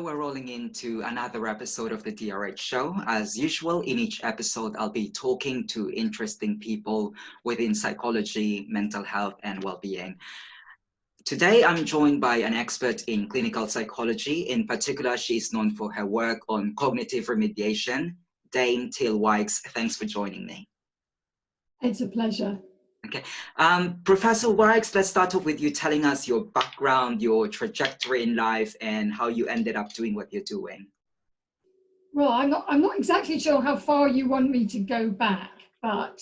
we're rolling into another episode of the DRH show. As usual, in each episode, I'll be talking to interesting people within psychology, mental health, and well-being. Today, I'm joined by an expert in clinical psychology. In particular, she is known for her work on cognitive remediation. Dame Til Wykes, thanks for joining me. It's a pleasure. Okay. Professor Wykes, let's start off with you telling us your background, your trajectory in life, and how you ended up doing what you're doing. Well, I'm not exactly sure how far you want me to go back, but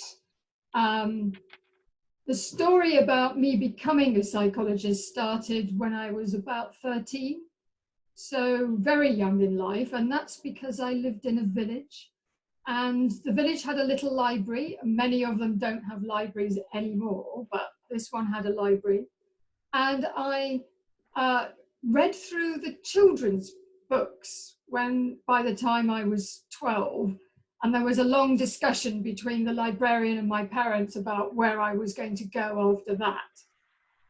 the story about me becoming a psychologist started when I was about 13, so very young in life, and that's because I lived in a village. And the village had a little library. Many of them don't have libraries anymore, but this one had a library. And I read through the children's books by the time I was 12. And there was a long discussion between the librarian and my parents about where I was going to go after that.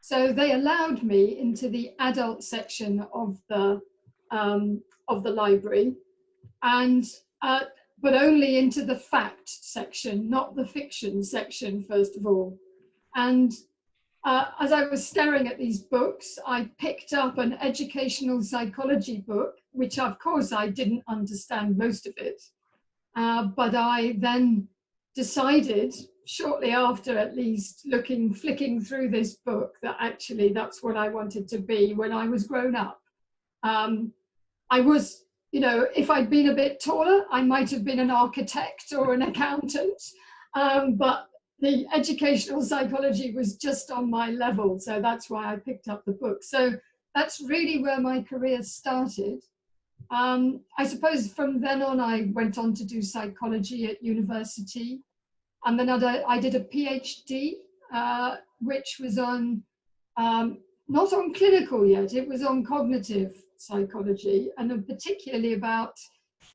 So they allowed me into the adult section of the library, and but only into the fact section, not the fiction section, first of all. And as I was staring at these books, I picked up an educational psychology book, which of course I didn't understand most of it. But I then decided, shortly after at least, flicking through this book, that actually that's what I wanted to be when I was grown up. I was, if I'd been a bit taller, I might have been an architect or an accountant, but the educational psychology was just on my level, so that's why I picked up the book. So that's really where my career started. I suppose from then on, I went on to do psychology at university, and then I did a PhD, which was on, not on clinical yet, it was on cognitive psychology, and particularly about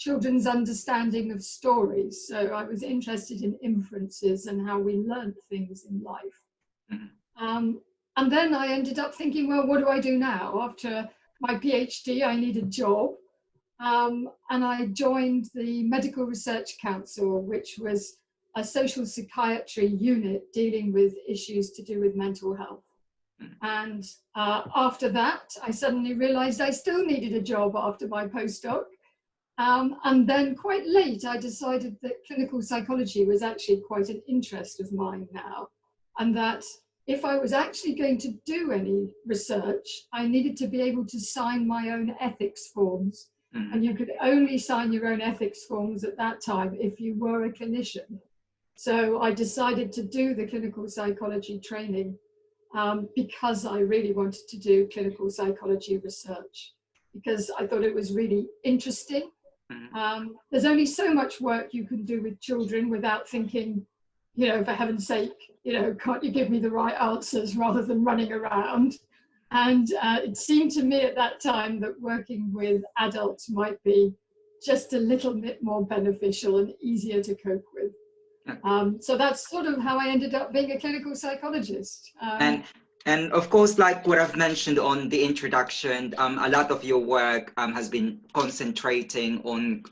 children's understanding of stories. So I was interested in inferences and how we learn things in life. And then I ended up thinking, well, what do I do now? After my PhD, I need a job. And I joined the Medical Research Council, which was a social psychiatry unit dealing with issues to do with mental health. And after that, I suddenly realized I still needed a job after my postdoc. And then quite late, I decided that clinical psychology was actually quite an interest of mine now. And that if I was actually going to do any research, I needed to be able to sign my own ethics forms. And you could only sign your own ethics forms at that time if you were a clinician. So I decided to do the clinical psychology training because I really wanted to do clinical psychology research, because I thought it was really interesting. There's only so much work you can do with children without thinking, for heaven's sake, can't you give me the right answers rather than running around? And it seemed to me at that time that working with adults might be just a little bit more beneficial and easier to cope with. So that's sort of how I ended up being a clinical psychologist. And of course, like what I've mentioned on the introduction, a lot of your work has been concentrating on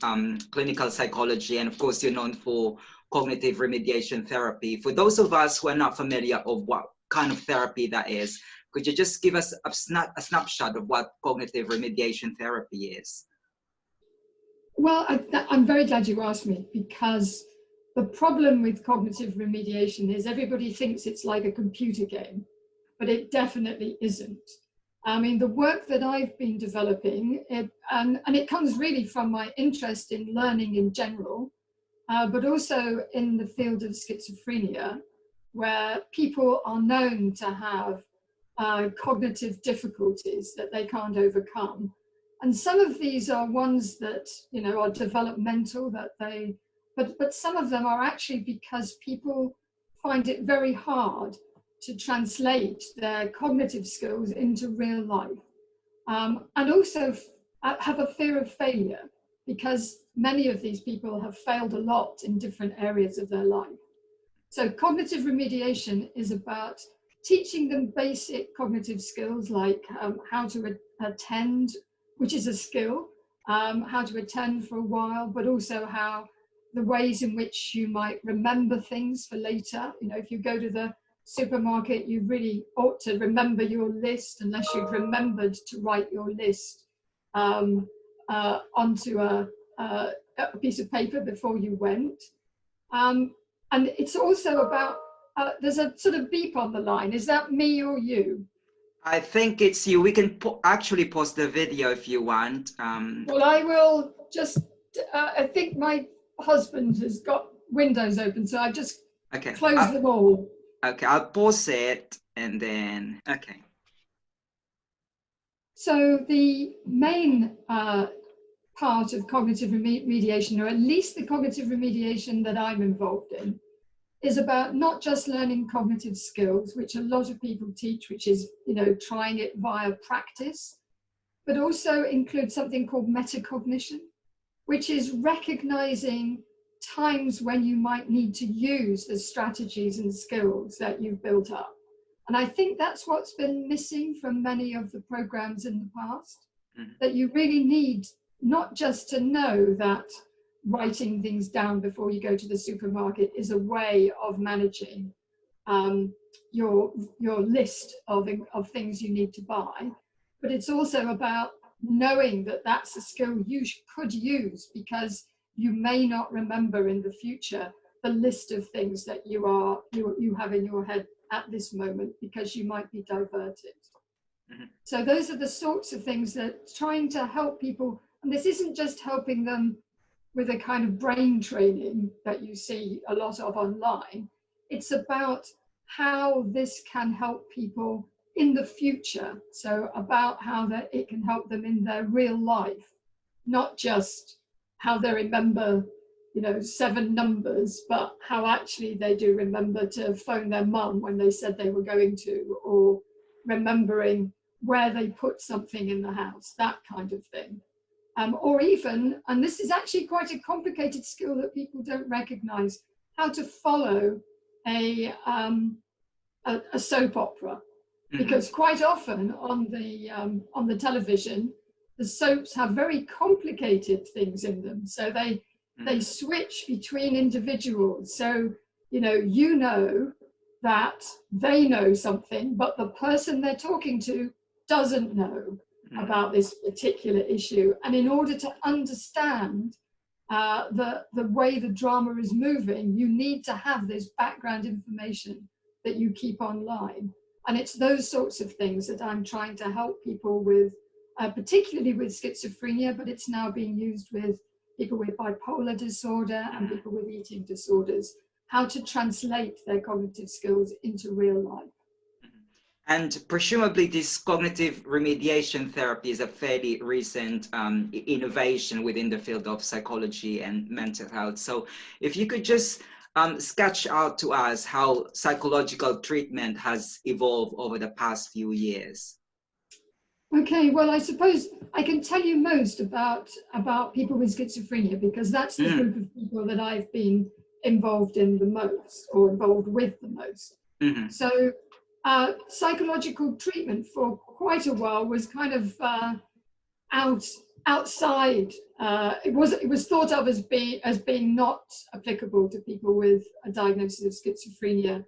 clinical psychology. And of course, you're known for cognitive remediation therapy. For those of us who are not familiar of what kind of therapy that is, could you just give us a snapshot of what cognitive remediation therapy is? Well, I'm very glad you asked me, because the problem with cognitive remediation is everybody thinks it's like a computer game, but it definitely isn't. I mean, the work that I've been developing, and it comes really from my interest in learning in general, but also in the field of schizophrenia, where people are known to have cognitive difficulties that they can't overcome. And some of these are ones that, are developmental, but some of them are actually because people find it very hard to translate their cognitive skills into real life. And also have a fear of failure, because many of these people have failed a lot in different areas of their life. So cognitive remediation is about teaching them basic cognitive skills like how to attend, which is a skill, how to attend for a while, but also how the ways in which you might remember things for later. You know, if you go to the supermarket, you really ought to remember your list, unless you'd remembered to write your list onto a piece of paper before you went. And it's also about, there's a sort of beep on the line. Is that me or you? I think it's you. We can actually pause the video if you want. Well, I will just, I think my husband has got windows open, so I've just closed them all. Okay, I'll pause it and then, okay. So the main part of cognitive remediation, or at least the cognitive remediation that I'm involved in, is about not just learning cognitive skills, which a lot of people teach, which is, you know, trying it via practice, but also includes something called metacognition, which is recognizing times when you might need to use the strategies and skills that you've built up. And I think that's what's been missing from many of the programs in the past, that you really need not just to know that writing things down before you go to the supermarket is a way of managing your list of things you need to buy, but it's also about knowing that that's a skill you could use, because you may not remember in the future the list of things that you have in your head at this moment, because you might be diverted. So those are the sorts of things that trying to help people, and this isn't just helping them with a kind of brain training that you see a lot of online. It's about how this can help people in the future. So about how that it can help them in their real life, not just how they remember, you know, 7 numbers, but how actually they do remember to phone their mum when they said they were going to, or remembering where they put something in the house, that kind of thing. Or even, and this is actually quite a complicated skill that people don't recognize, how to follow a soap opera. Because quite often on the television, the soaps have very complicated things in them. So they switch between individuals. So, you know that they know something, but the person they're talking to doesn't know about this particular issue. And in order to understand the way the drama is moving, you need to have this background information that you keep online. And it's those sorts of things that I'm trying to help people with, particularly with schizophrenia, but it's now being used with people with bipolar disorder and people with eating disorders, how to translate their cognitive skills into real life. And presumably this cognitive remediation therapy is a fairly recent innovation within the field of psychology and mental health. So if you could just sketch out to us how psychological treatment has evolved over the past few years. Okay, well, I suppose I can tell you most about people with schizophrenia, because that's the group of people that I've been involved in the most, or involved with the most. So psychological treatment for quite a while was kind of outside. It was thought of as being not applicable to people with a diagnosis of schizophrenia.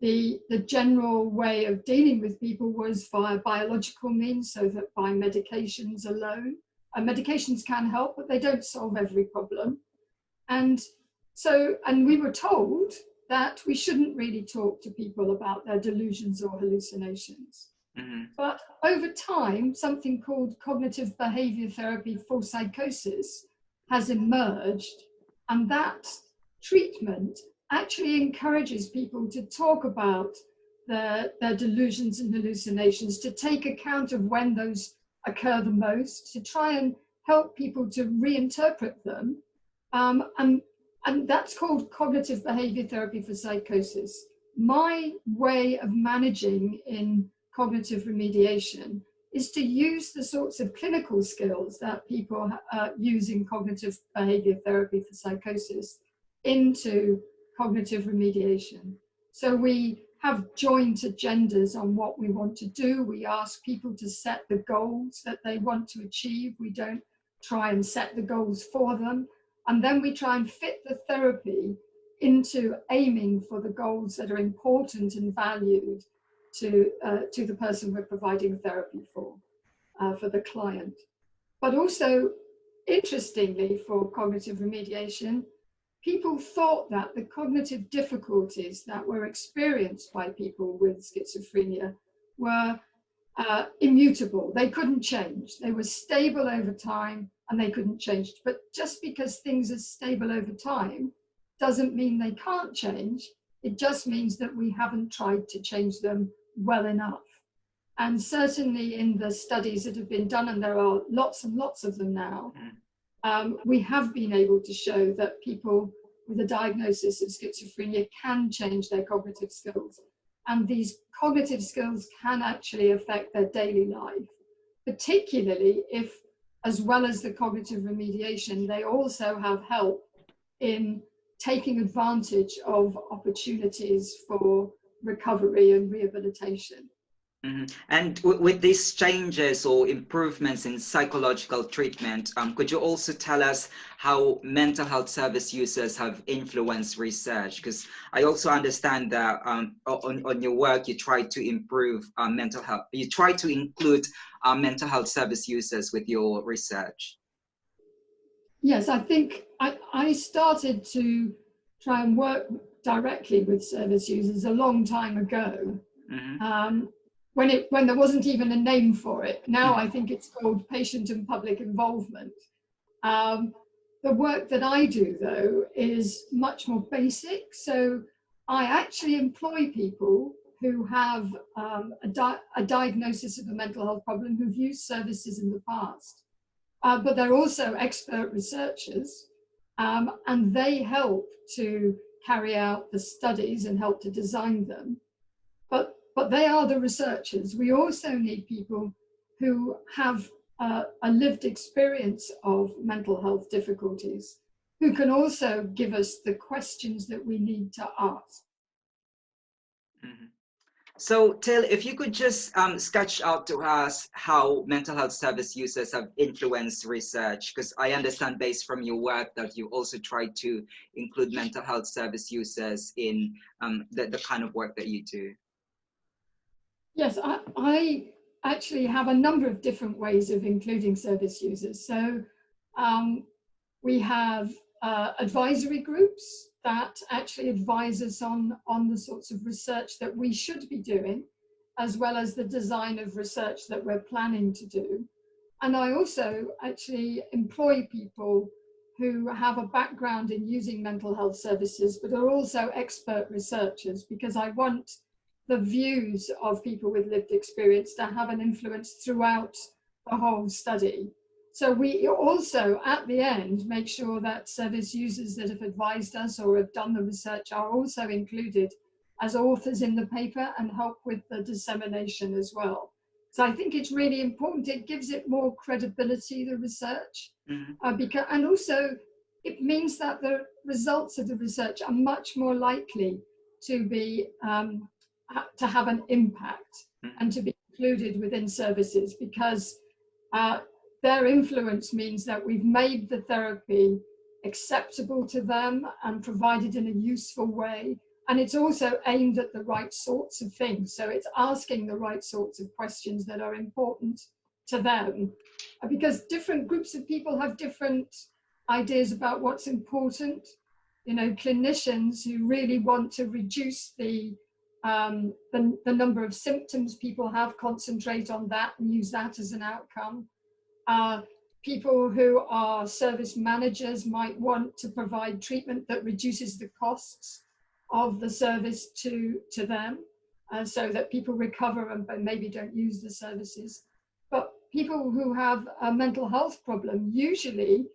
The general way of dealing with people was via biological means, so that by medications alone. Medications can help, but they don't solve every problem. And we were told that we shouldn't really talk to people about their delusions or hallucinations. But over time, something called cognitive behavior therapy for psychosis has emerged, and that treatment actually encourages people to talk about their delusions and hallucinations, to take account of when those occur the most, to try and help people to reinterpret them. And that's called cognitive behavior therapy for psychosis. My way of managing in cognitive remediation is to use the sorts of clinical skills that people use in cognitive behavior therapy for psychosis into cognitive remediation. So we have joint agendas on what we want to do. We ask people to set the goals that they want to achieve. We don't try and set the goals for them. And then we try and fit the therapy into aiming for the goals that are important and valued to the person we're providing therapy for the client. But also, interestingly, for cognitive remediation, people thought that the cognitive difficulties that were experienced by people with schizophrenia were immutable. They couldn't change. They were stable over time and they couldn't change. But just because things are stable over time doesn't mean they can't change. It just means that we haven't tried to change them well enough. And certainly in the studies that have been done, and there are lots and lots of them now, we have been able to show that people with a diagnosis of schizophrenia can change their cognitive skills. And these cognitive skills can actually affect their daily life, particularly if, as well as the cognitive remediation, they also have help in taking advantage of opportunities for recovery and rehabilitation. Mm-hmm. And with these changes or improvements in psychological treatment, could you also tell us how mental health service users have influenced research? Because I also understand that on your work, you try to improve mental health. You try to include mental health service users with your research. Yes, I think I started to try and work directly with service users a long time ago. Mm-hmm. When there wasn't even a name for it. Now I think it's called patient and public involvement. The work that I do, though, is much more basic. So I actually employ people who have a diagnosis of a mental health problem, who've used services in the past. But they're also expert researchers, and they help to carry out the studies and help to design them. But they are the researchers. We also need people who have a lived experience of mental health difficulties, who can also give us the questions that we need to ask. Mm-hmm. So, Til, if you could just sketch out to us how mental health service users have influenced research, because I understand based from your work that you also try to include mental health service users in the kind of work that you do. Yes, I actually have a number of different ways of including service users. So we have advisory groups that actually advise us on the sorts of research that we should be doing, as well as the design of research that we're planning to do. And I also actually employ people who have a background in using mental health services, but are also expert researchers, because I want the views of people with lived experience to have an influence throughout the whole study. So we also, at the end, make sure that service users that have advised us or have done the research are also included as authors in the paper and help with the dissemination as well. So I think it's really important. It gives it more credibility, the research, mm-hmm. And also it means that the results of the research are much more likely to be to have an impact and to be included within services, because their influence means that we've made the therapy acceptable to them and provided in a useful way. And it's also aimed at the right sorts of things. So it's asking the right sorts of questions that are important to them, because different groups of people have different ideas about what's important. You know, clinicians who really want to reduce the number of symptoms people have, concentrate on that and use that as an outcome. People who are service managers might want to provide treatment that reduces the costs of the service to them, so that people recover and maybe don't use the services. But people who have a mental health problem usually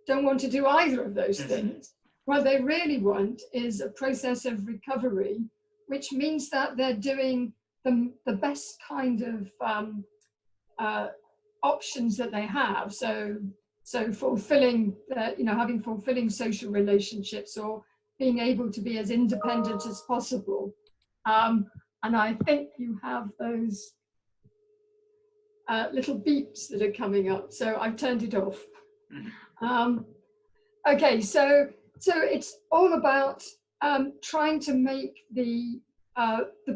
don't want to do either of those things. What they really want is a process of recovery, which means that they're doing the best kind of options that they have. So fulfilling, having fulfilling social relationships, or being able to be as independent as possible. And I think you have those little beeps that are coming up. So I've turned it off. Okay, so it's all about trying to make the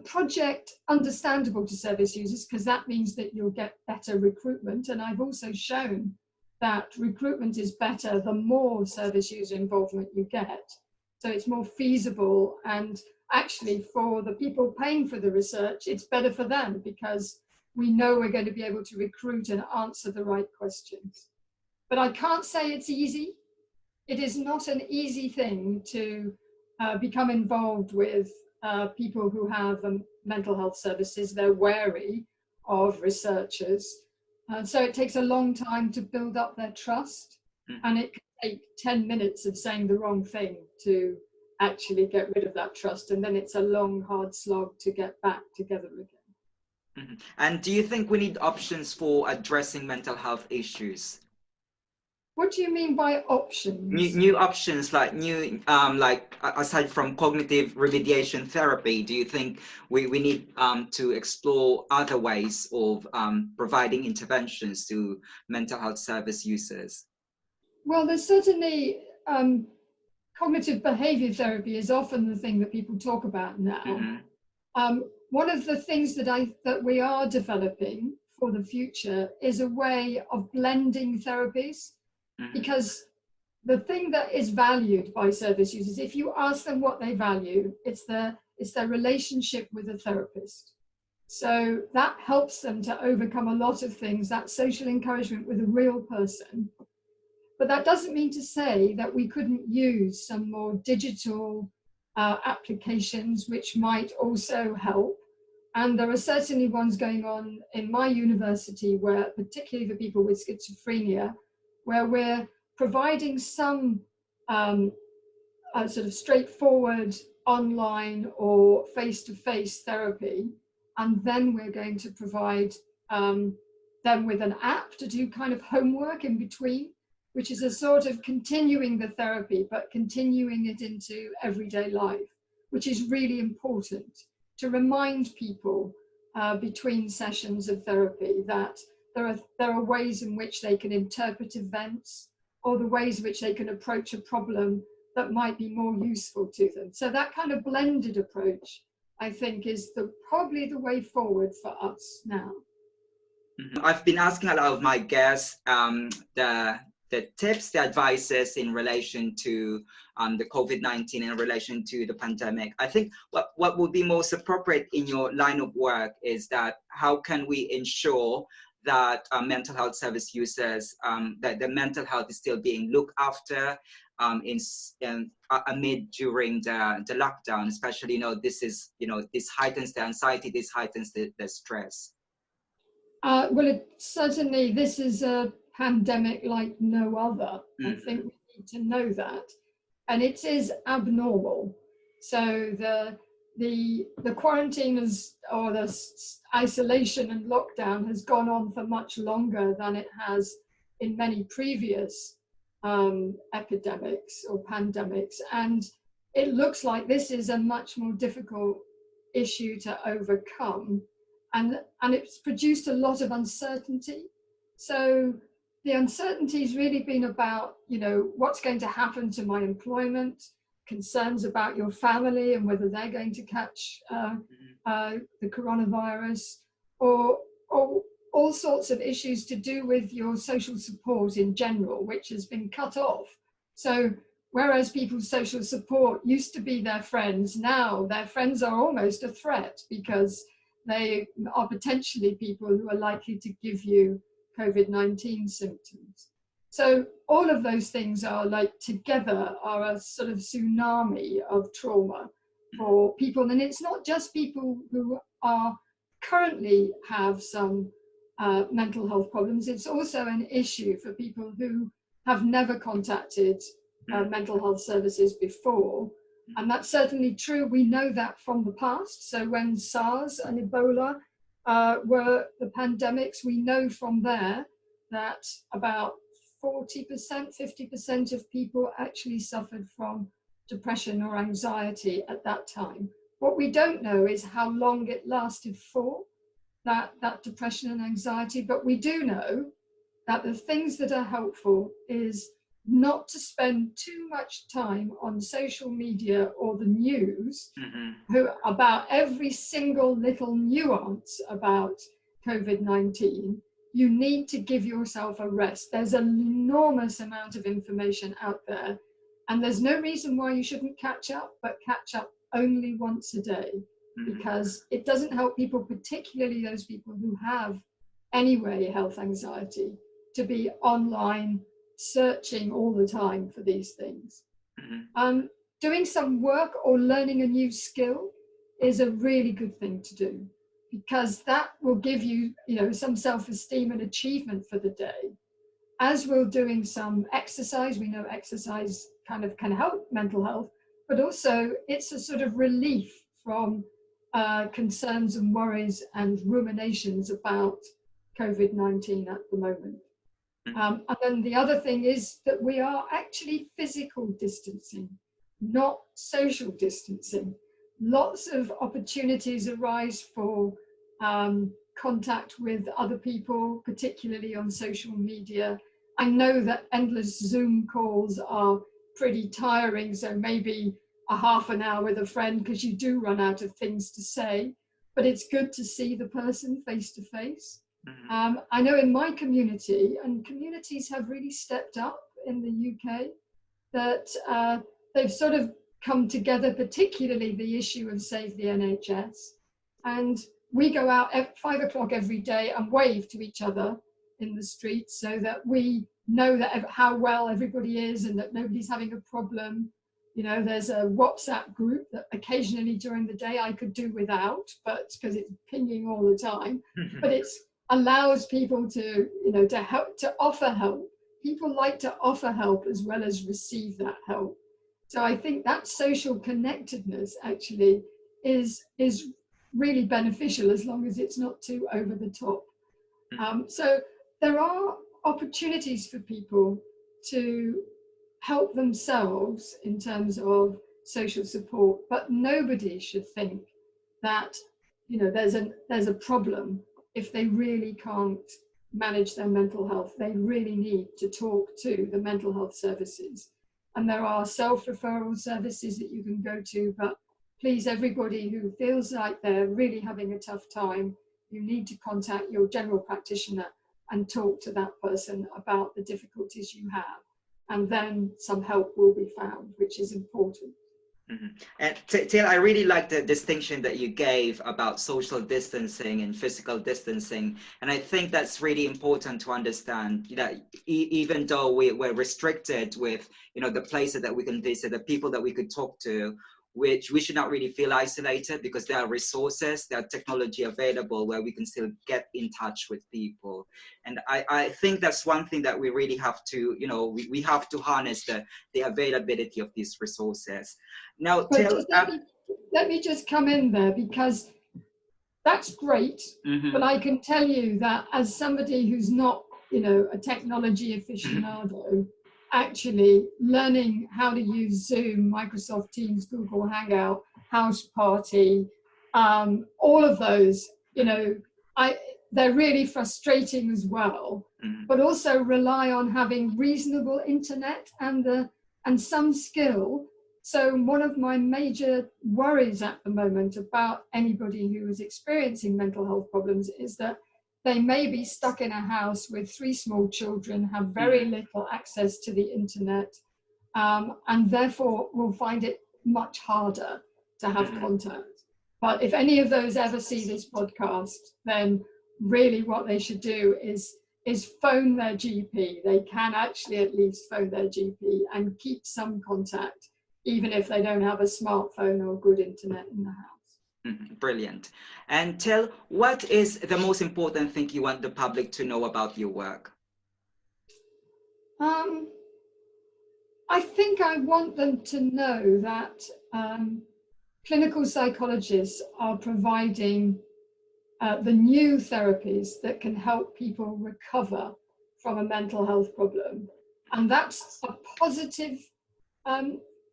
project understandable to service users, because that means that you'll get better recruitment. And I've also shown that recruitment is better the more service user involvement you get. So it's more feasible, and actually for the people paying for the research, it's better for them because we know we're going to be able to recruit and answer the right questions. But I can't say it's easy. It is not an easy thing to become involved with people who have mental health services. They're wary of researchers. So it takes a long time to build up their trust. And it can take 10 minutes of saying the wrong thing to actually get rid of that trust. And then it's a long, hard slog to get back together again. And do you think we need options for addressing mental health issues? What do you mean by options? New options, like like aside from cognitive remediation therapy, do you think we need to explore other ways of providing interventions to mental health service users? Well, there's certainly cognitive behavior therapy is often the thing that people talk about now. One of the things that we are developing for the future is a way of blending therapies. Because the thing that is valued by service users, if you ask them what they value, it's their relationship with a therapist. So that helps them to overcome a lot of things, that social encouragement with a real person. But that doesn't mean to say that we couldn't use some more digital applications which might also help. And there are certainly ones going on in my university where, particularly for people with schizophrenia, where we're providing some sort of straightforward online or face-to-face therapy, and then we're going to provide them with an app to do kind of homework in between, which is a sort of continuing the therapy, but continuing it into everyday life, which is really important to remind people between sessions of therapy that there are ways in which they can interpret events, or the ways in which they can approach a problem that might be more useful to them. So that kind of blended approach, I think, is probably the way forward for us now. I've been asking a lot of my guests the tips, the advices in relation to the COVID-19, in relation to the pandemic. I think what would be most appropriate in your line of work is that how can we ensure that mental health service users, that their mental health is still being looked after amid during the lockdown, especially, this heightens the anxiety, this heightens the stress. Well, certainly this is a pandemic like no other. I think we need to know that. And it is abnormal. So the quarantine or the isolation and lockdown has gone on for much longer than it has in many previous epidemics or pandemics. And it looks like this is a much more difficult issue to overcome. And it's produced a lot of uncertainty. So the uncertainty has really been about, what's going to happen to my employment, concerns about your family and whether they're going to catch the coronavirus, or all sorts of issues to do with your social support in general, which has been cut off. So whereas people's social support used to be their friends, now their friends are almost a threat because they are potentially people who are likely to give you COVID-19 symptoms. So all of those things are together are a sort of tsunami of trauma for people. And it's not just people who are currently have some mental health problems. It's also an issue for people who have never contacted mental health services before. And that's certainly true. We know that from the past. So when SARS and Ebola were the pandemics, we know from there that about 40%, 50% of people actually suffered from depression or anxiety at that time. What we don't know is how long it lasted for, that depression and anxiety, but we do know that the things that are helpful is not to spend too much time on social media or the news about every single little nuance about COVID-19. You need to give yourself a rest. There's an enormous amount of information out there, and there's no reason why you shouldn't catch up, but catch up only once a day, because it doesn't help people, particularly those people who have anyway health anxiety, to be online searching all the time for these things. Doing some work or learning a new skill is a really good thing to do, because that will give you, some self-esteem and achievement for the day. As we're doing some exercise, we know exercise kind of can help mental health, but also it's a sort of relief from concerns and worries and ruminations about COVID-19 at the moment. And then the other thing is that we are actually physical distancing, not social distancing. Lots of opportunities arise for contact with other people, particularly on social media. I know that endless Zoom calls are pretty tiring, so maybe a half an hour with a friend, because you do run out of things to say, but it's good to see the person face to face. I know in my community, and communities have really stepped up in the UK, that they've sort of come together, particularly the issue of Save the NHS. And we go out at 5 o'clock every day and wave to each other in the streets, so that we know that how well everybody is and that nobody's having a problem. There's a WhatsApp group that occasionally during the day I could do without, but because it's pinging all the time, but it allows people to, to help, to offer help. People like to offer help as well as receive that help. So I think that social connectedness actually is really beneficial, as long as it's not too over the top. So there are opportunities for people to help themselves in terms of social support, but nobody should think that there's a problem if they really can't manage their mental health. They really need to talk to the mental health services, and there are self-referral services that you can go to, but please, everybody who feels like they're really having a tough time, you need to contact your general practitioner and talk to that person about the difficulties you have, and then some help will be found, which is important. And Til, I really like the distinction that you gave about social distancing and physical distancing, and I think that's really important to understand. That even though we're restricted with the places that we can visit, the people that we could talk to, which we should not really feel isolated, because there are resources, there are technology available where we can still get in touch with people. And I think that's one thing that we really have to, we have to harness the availability of these resources. Now, Til, let me just come in there, because that's great, but I can tell you that as somebody who's not, a technology aficionado, actually learning how to use Zoom, Microsoft Teams, Google Hangout, House Party, all of those, they're really frustrating as well, but also rely on having reasonable internet and some skill. So one of my major worries at the moment about anybody who is experiencing mental health problems is that they may be stuck in a house with 3 small children, have very little access to the internet, and therefore will find it much harder to have contact. But if any of those ever see this podcast, then really what they should do is phone their GP. They can actually at least phone their GP and keep some contact, even if they don't have a smartphone or good internet in the house. Brilliant. And Til, what is the most important thing you want the public to know about your work? I think I want them to know that clinical psychologists are providing the new therapies that can help people recover from a mental health problem. And that's a positive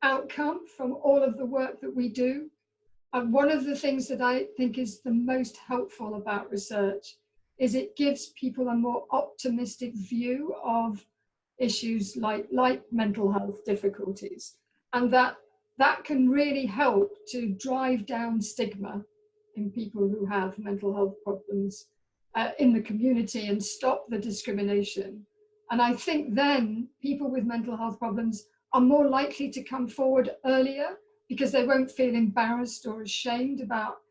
outcome from all of the work that we do. And one of the things that I think is the most helpful about research is it gives people a more optimistic view of issues like mental health difficulties, and that can really help to drive down stigma in people who have mental health problems in the community and stop the discrimination. And I think then people with mental health problems are more likely to come forward earlier because they won't feel embarrassed or ashamed about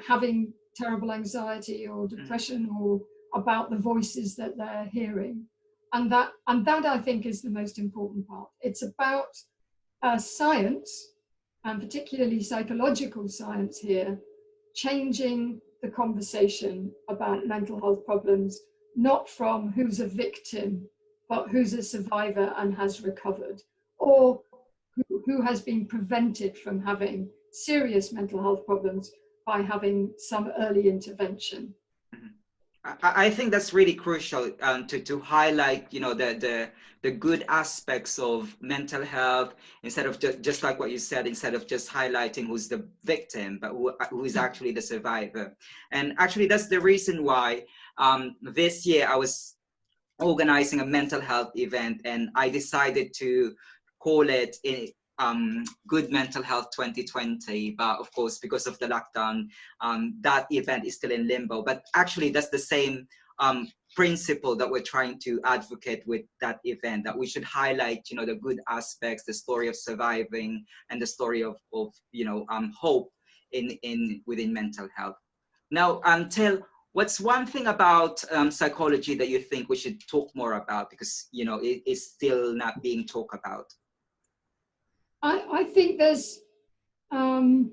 having terrible anxiety or depression or about the voices that they're hearing. And that I think is the most important part. It's about science, and particularly psychological science here, changing the conversation about mental health problems, not from who's a victim, but who's a survivor and has recovered, or who has been prevented from having serious mental health problems by having some early intervention. I think that's really crucial to highlight, you know, the good aspects of mental health, instead of just like what you said, instead of just highlighting who's the victim, but who is actually the survivor. And actually, that's the reason why this year I was organizing a mental health event, and I decided to call it Good Mental Health 2020, but of course, because of the lockdown, that event is still in limbo. But actually, that's the same principle that we're trying to advocate with that event, that we should highlight, you know, the good aspects, the story of surviving, and the story of you know, hope within mental health. Now, Til, what's one thing about psychology that you think we should talk more about, because, you know, it is still not being talked about? I think there's, I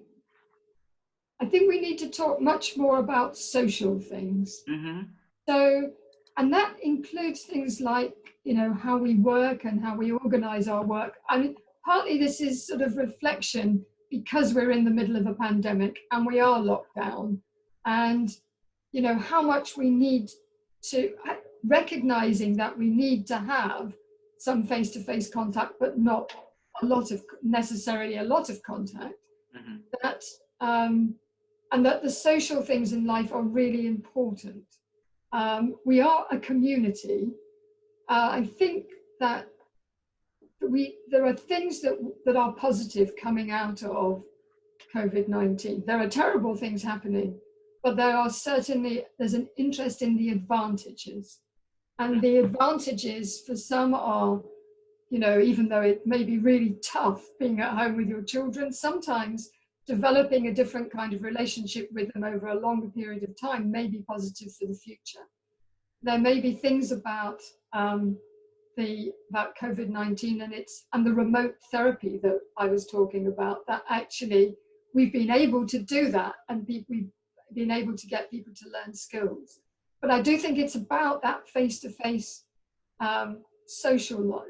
think we need to talk much more about social things. Mm-hmm. So, and that includes things like, you know, how we work and how we organize our work. I mean, partly this is sort of reflection because we're in the middle of a pandemic and we are locked down, and, you know, how much we need to, recognizing that we need to have some face-to-face contact, but not necessarily a lot of contact. Mm-hmm. That and that the social things in life are really important. We are a community. I think that there are things that are positive coming out of COVID-19. There are terrible things happening, but there's an interest in the advantages. And the advantages for some are, you know, even though it may be really tough being at home with your children, sometimes developing a different kind of relationship with them over a longer period of time may be positive for the future. There may be things about COVID-19 and the remote therapy that I was talking about, that actually we've been able to do that, and we've been able to get people to learn skills. But I do think it's about that face-to-face social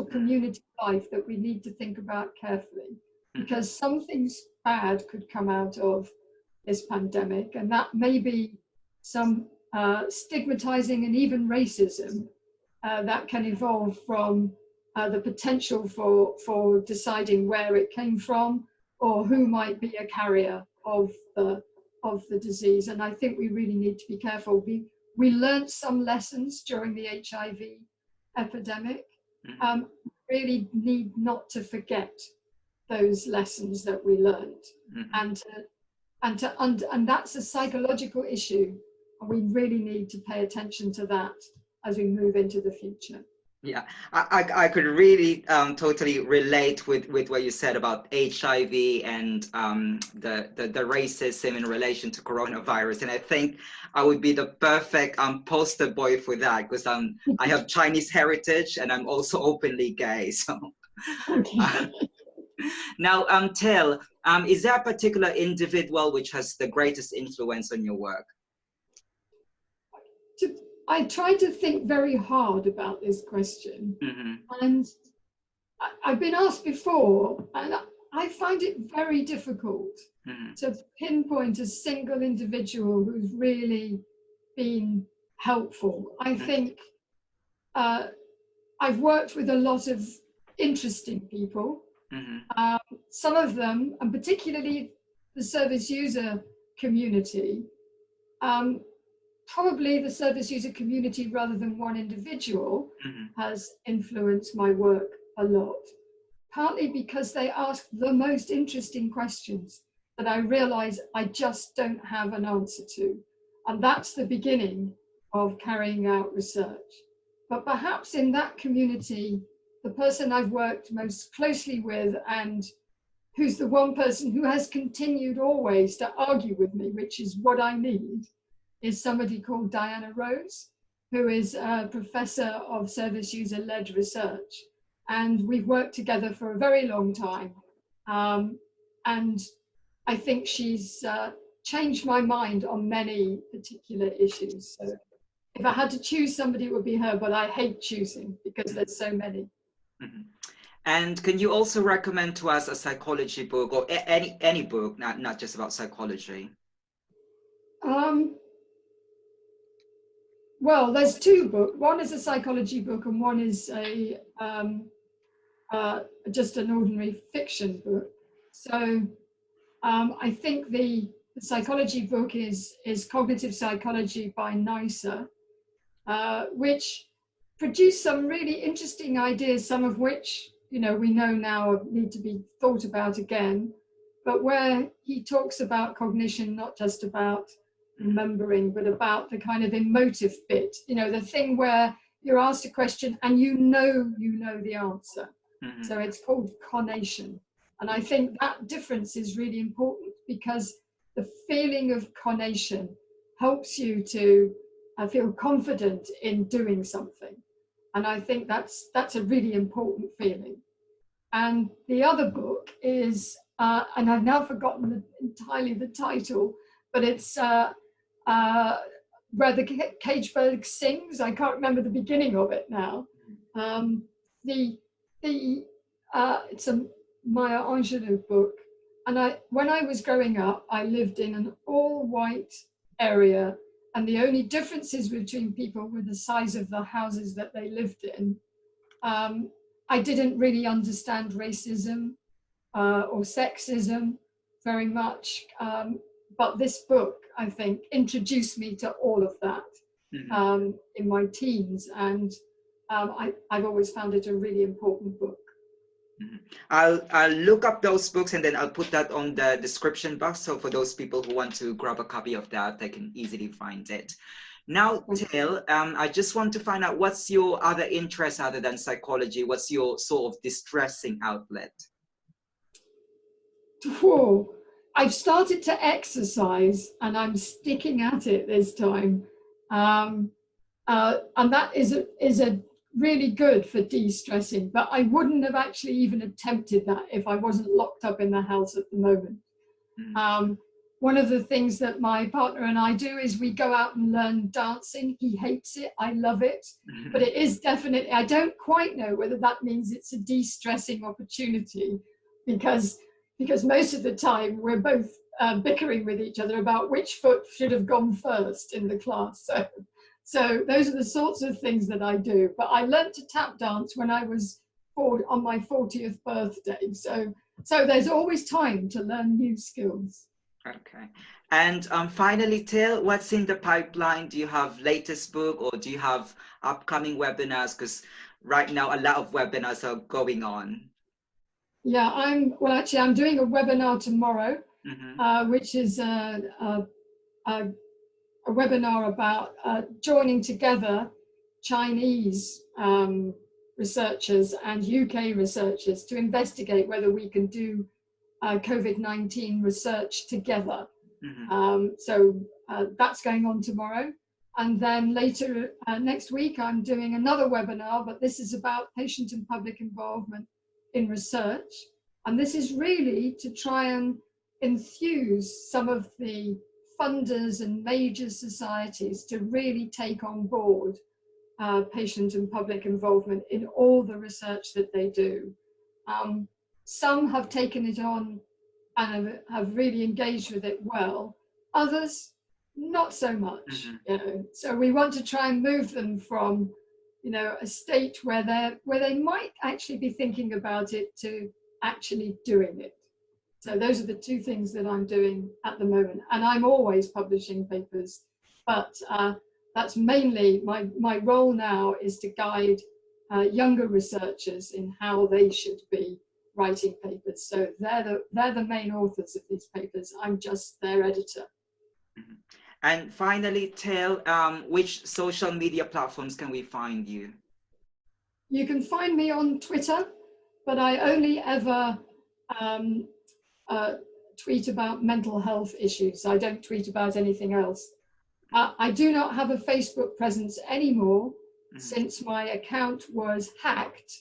community life that we need to think about carefully, because something bad could come out of this pandemic, and that may be some stigmatizing and even racism that can evolve from the potential for deciding where it came from or who might be a carrier of the disease. And I think we really need to be careful. We learned some lessons during the HIV epidemic. Really need not to forget those lessons that we learned, and that's a psychological issue, and we really need to pay attention to that as we move into the future. Yeah, I could really totally relate with what you said about HIV and the racism in relation to coronavirus. And I think I would be the perfect poster boy for that, because I have Chinese heritage and I'm also openly gay. So okay. Now, Til, is there a particular individual which has the greatest influence on your work? I tried to think very hard about this question, and I've been asked before, and I find it very difficult to pinpoint a single individual who's really been helpful. I think I've worked with a lot of interesting people. Some of them, and particularly the service user community, probably the service user community rather than one individual Mm-hmm. has influenced my work a lot. Partly because they ask the most interesting questions that I realize I just don't have an answer to. And that's the beginning of carrying out research. But perhaps in that community, the person I've worked most closely with and who's the one person who has continued always to argue with me, which is what I need, is somebody called Diana Rose, who is a professor of service user-led research. And we've worked together for a very long time. And I think she's changed my mind on many particular issues. So if I had to choose somebody, it would be her, but I hate choosing because there's so many. Mm-hmm. And can you also recommend to us a psychology book or any book, not just about psychology? Well, there's two books. One is a psychology book and one is just an ordinary fiction book. So I think the psychology book is Cognitive Psychology by NICER, which produced some really interesting ideas, some of which, we know now need to be thought about again, but where he talks about cognition, not just about remembering, but about the kind of emotive bit, the thing where you're asked a question and you know the answer. Mm-hmm. So it's called conation. And I think that difference is really important because the feeling of conation helps you to feel confident in doing something. And I think that's a really important feeling. And the other book is, and I've now forgotten entirely the title, but it's where the cage bird sings. I can't remember the beginning of it now. It's a Maya Angelou book. And when I was growing up, I lived in an all-white area, and the only differences between people were the size of the houses that they lived in. I didn't really understand racism or sexism very much, but this book, I think, introduced me to all of that in my teens, and I've always found it a really important book. I'll look up those books and then I'll put that on the description box. So for those people who want to grab a copy of that, they can easily find it. Now, Til, I just want to find out, what's your other interest other than psychology? What's your sort of distressing outlet? Whoa. I've started to exercise and I'm sticking at it this time. And that is a really good for de-stressing, but I wouldn't have actually even attempted that if I wasn't locked up in the house at the moment. One of the things that my partner and I do is we go out and learn dancing. He hates it, I love it, but it is definitely, I don't quite know whether that means it's a de-stressing opportunity because most of the time we're both bickering with each other about which foot should have gone first in the class. So those are the sorts of things that I do. But I learned to tap dance when I was on my 40th birthday. So there's always time to learn new skills. Okay. And finally, Til, what's in the pipeline? Do you have latest book or do you have upcoming webinars? Because right now a lot of webinars are going on. Yeah, I'm doing a webinar tomorrow, which is a webinar about joining together Chinese researchers and UK researchers to investigate whether we can do COVID-19 research together. So that's going on tomorrow. And then later next week, I'm doing another webinar, but this is about patient and public involvement in research. And this is really to try and enthuse some of the funders and major societies to really take on board patient and public involvement in all the research that they do. Some have taken it on and have really engaged with it well. Others, not so much. So we want to try and move them from, a state where they might actually be thinking about it to actually doing it. So those are the two things that I'm doing at the moment. And I'm always publishing papers but that's mainly my role now, is to guide younger researchers in how they should be writing papers. So they're the main authors of these papers. I'm just their editor. Mm-hmm. And finally, Til, which social media platforms can we find you? You can find me on Twitter, but I only ever tweet about mental health issues. I don't tweet about anything else. I do not have a Facebook presence anymore, since my account was hacked.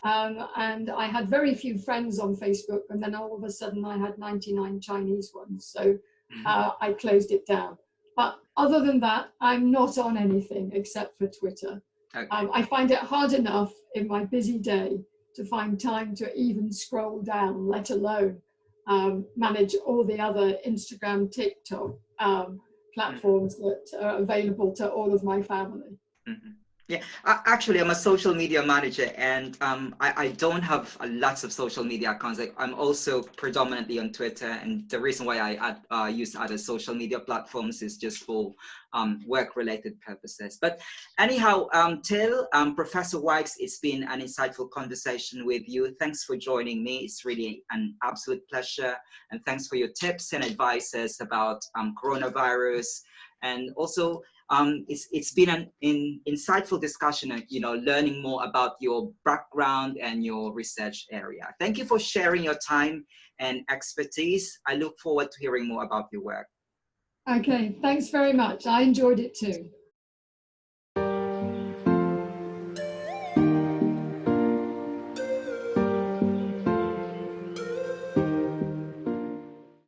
And I had very few friends on Facebook, and then all of a sudden I had 99 Chinese ones. So I closed it down. But other than that, I'm not on anything except for Twitter. Okay. I find it hard enough in my busy day to find time to even scroll down, let alone manage all the other Instagram, TikTok platforms that are available to all of my family. Mm-hmm. Yeah, actually, I'm a social media manager, and I don't have lots of social media accounts. I'm also predominantly on Twitter, and the reason why I use other social media platforms is just for work-related purposes. But anyhow, Til, Professor Wykes, it's been an insightful conversation with you. Thanks for joining me. It's really an absolute pleasure, and thanks for your tips and advices about coronavirus, and also it's been an insightful discussion, learning more about your background and your research area. Thank you for sharing your time and expertise. I look forward to hearing more about your work. Okay, thanks very much. I enjoyed it too.